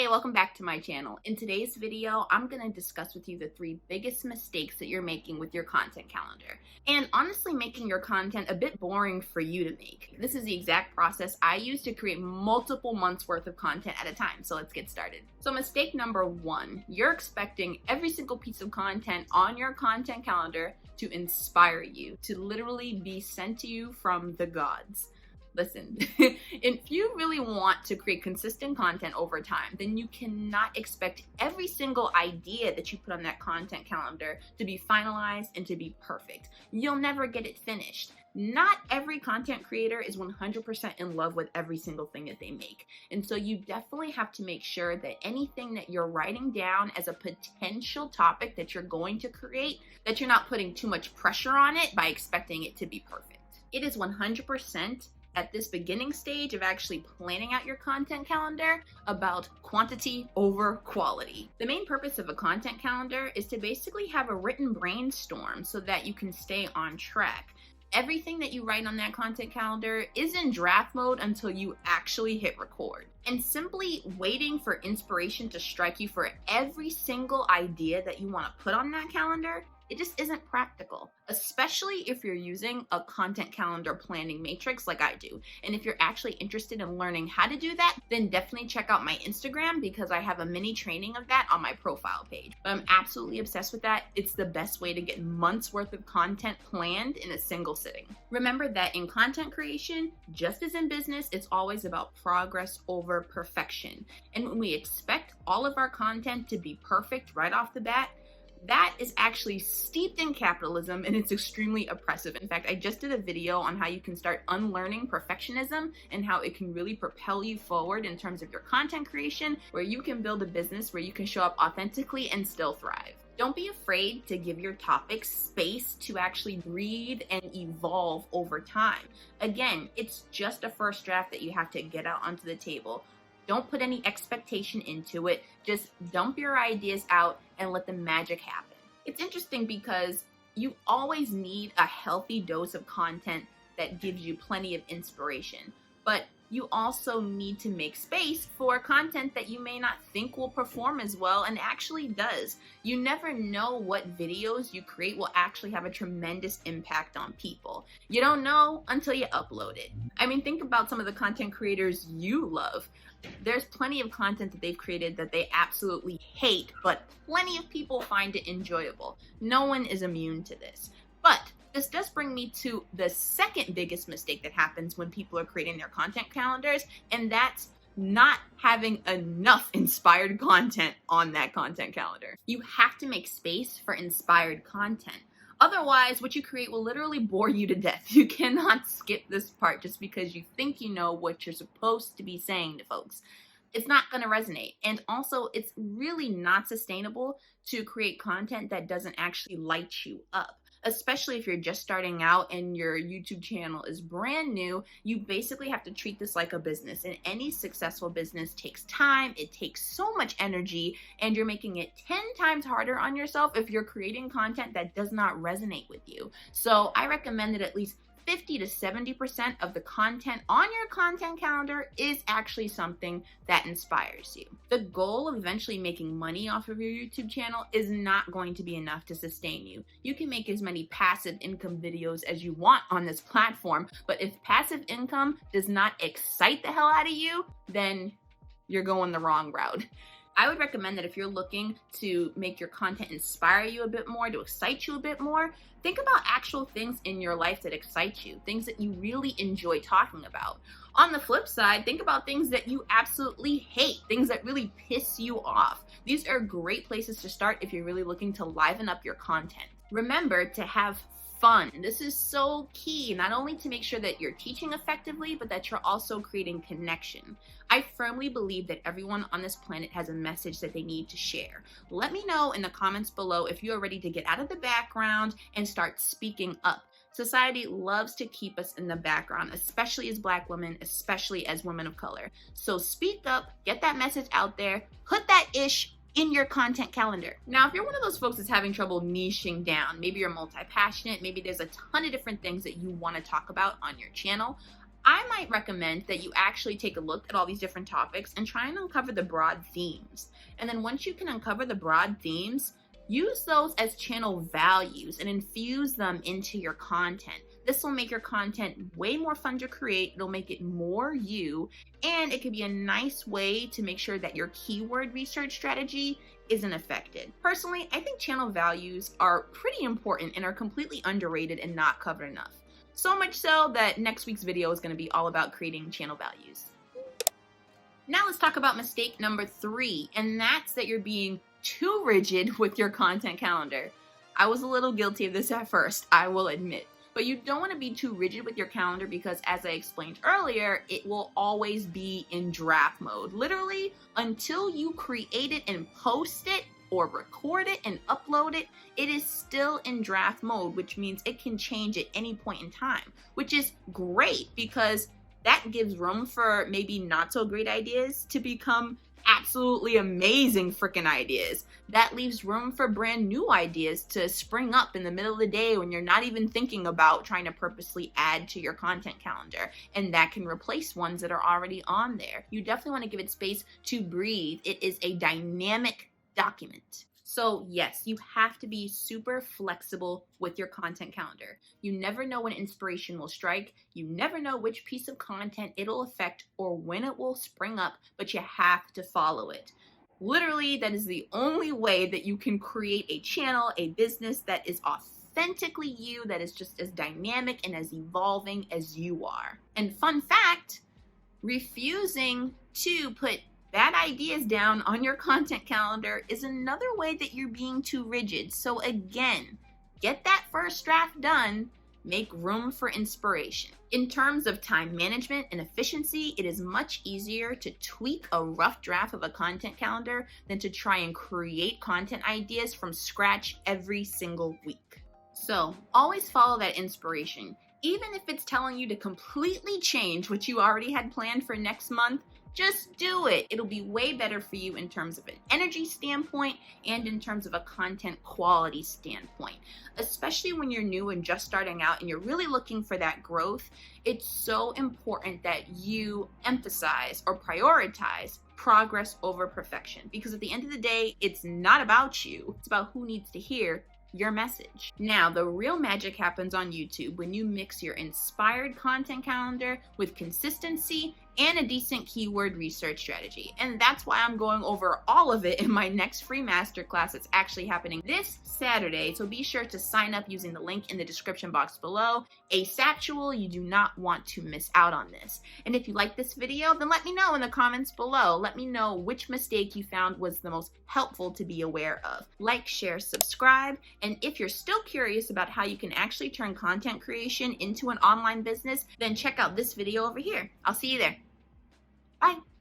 Hey, welcome back to my channel. In today's video, I'm going to discuss with you the 3 biggest mistakes that you're making with your content calendar. And honestly, making your content a bit boring for you to make. This is the exact process I use to create multiple months worth of content at a time. So let's get started. So mistake number 1, you're expecting every single piece of content on your content calendar to inspire you, to literally be sent to you from the gods. Listen, if you really want to create consistent content over time, then you cannot expect every single idea that you put on that content calendar to be finalized and to be perfect. You'll never get it finished. Not every content creator is 100% in love with every single thing that they make. And so you definitely have to make sure that anything that you're writing down as a potential topic that you're going to create, that you're not putting too much pressure on it by expecting it to be perfect. It is 100% at this beginning stage of actually planning out your content calendar about quantity over quality. The main purpose of a content calendar is to basically have a written brainstorm so that you can stay on track. Everything that you write on that content calendar is in draft mode until you actually hit record. And simply waiting for inspiration to strike you for every single idea that you want to put on that calendar, it just isn't practical, especially if you're using a content calendar planning matrix like I do. And if you're actually interested in learning how to do that, then definitely check out my Instagram because I have a mini training of that on my profile page. But I'm absolutely obsessed with that. It's the best way to get months worth of content planned in a single sitting. Remember that in content creation, just as in business, it's always about progress over perfection. And when we expect all of our content to be perfect right off the bat, that is actually steeped in capitalism and it's extremely oppressive. In fact, I just did a video on how you can start unlearning perfectionism and how it can really propel you forward in terms of your content creation, where you can build a business where you can show up authentically and still thrive. Don't be afraid to give your topics space to actually breathe and evolve over time. Again, it's just a first draft that you have to get out onto the table. Don't put any expectation into it. Just dump your ideas out and let the magic happen. It's interesting because you always need a healthy dose of content that gives you plenty of inspiration, but you also need to make space for content that you may not think will perform as well and actually does. You never know what videos you create will actually have a tremendous impact on people. You don't know until you upload it. I mean, think about some of the content creators you love. There's plenty of content that they've created that they absolutely hate, but plenty of people find it enjoyable. No one is immune to this. But this does bring me to the second biggest mistake that happens when people are creating their content calendars, and that's not having enough inspired content on that content calendar. You have to make space for inspired content. Otherwise, what you create will literally bore you to death. You cannot skip this part just because you think you know what you're supposed to be saying to folks. It's not going to resonate. And also, it's really not sustainable to create content that doesn't actually light you up. Especially if you're just starting out and your YouTube channel is brand new, you basically have to treat this like a business. And any successful business takes time, it takes so much energy, and you're making it 10 times harder on yourself if you're creating content that does not resonate with you. So I recommend that at least 50 to 70% of the content on your content calendar is actually something that inspires you. The goal of eventually making money off of your YouTube channel is not going to be enough to sustain you. You can make as many passive income videos as you want on this platform, but if passive income does not excite the hell out of you, then you're going the wrong route. I would recommend that if you're looking to make your content inspire you a bit more, to excite you a bit more, think about actual things in your life that excite you, things that you really enjoy talking about. On the flip side, think about things that you absolutely hate, things that really piss you off. These are great places to start if you're really looking to liven up your content. Remember to have fun. This is so key, not only to make sure that you're teaching effectively, but that you're also creating connection. I firmly believe that everyone on this planet has a message that they need to share. Let me know in the comments below if you are ready to get out of the background and start speaking up. Society loves to keep us in the background, especially as Black women, especially as women of color. So speak up, get that message out there, put that ish in your content calendar. Now, if you're one of those folks that's having trouble niching down, maybe you're multi-passionate, maybe there's a ton of different things that you want to talk about on your channel, I might recommend that you actually take a look at all these different topics and try and uncover the broad themes. And then once you can uncover the broad themes, use those as channel values and infuse them into your content. This will make your content way more fun to create. It'll make it more you, and it could be a nice way to make sure that your keyword research strategy isn't affected. Personally, I think channel values are pretty important and are completely underrated and not covered enough. So much so that next week's video is going to be all about creating channel values. Now let's talk about mistake number 3, and that's that you're being too rigid with your content calendar. I was a little guilty of this at first, I will admit. But you don't want to be too rigid with your calendar because, as I explained earlier, it will always be in draft mode. Literally, until you create it and post it or record it and upload it, it is still in draft mode, which means it can change at any point in time, which is great because that gives room for maybe not so great ideas to become absolutely amazing freaking ideas. That leaves room for brand new ideas to spring up in the middle of the day when you're not even thinking about trying to purposely add to your content calendar, and that can replace ones that are already on there. You definitely want to give it space to breathe. It is a dynamic document. So yes, you have to be super flexible with your content calendar. You never know when inspiration will strike. You never know which piece of content it'll affect or when it will spring up, but you have to follow it. Literally, that is the only way that you can create a channel, a business that is authentically you, that is just as dynamic and as evolving as you are. And fun fact, refusing to put bad ideas down on your content calendar is another way that you're being too rigid. So again, get that first draft done, make room for inspiration. In terms of time management and efficiency, it is much easier to tweak a rough draft of a content calendar than to try and create content ideas from scratch every single week. So always follow that inspiration. Even if it's telling you to completely change what you already had planned for next month, just do it. It'll be way better for you in terms of an energy standpoint and in terms of a content quality standpoint. Especially when you're new and just starting out and you're really looking for that growth, it's so important that you emphasize or prioritize progress over perfection. Because at the end of the day, it's not about you. It's about who needs to hear your message. Now, the real magic happens on YouTube when you mix your inspired content calendar with consistency and a decent keyword research strategy. And that's why I'm going over all of it in my next free masterclass. It's actually happening this Saturday, so be sure to sign up using the link in the description box below. ASAPtual, you do not want to miss out on this. And if you like this video, then let me know in the comments below. Let me know which mistake you found was the most helpful to be aware of. Like, share, subscribe, and if you're still curious about how you can actually turn content creation into an online business, then check out this video over here. I'll see you there. Bye.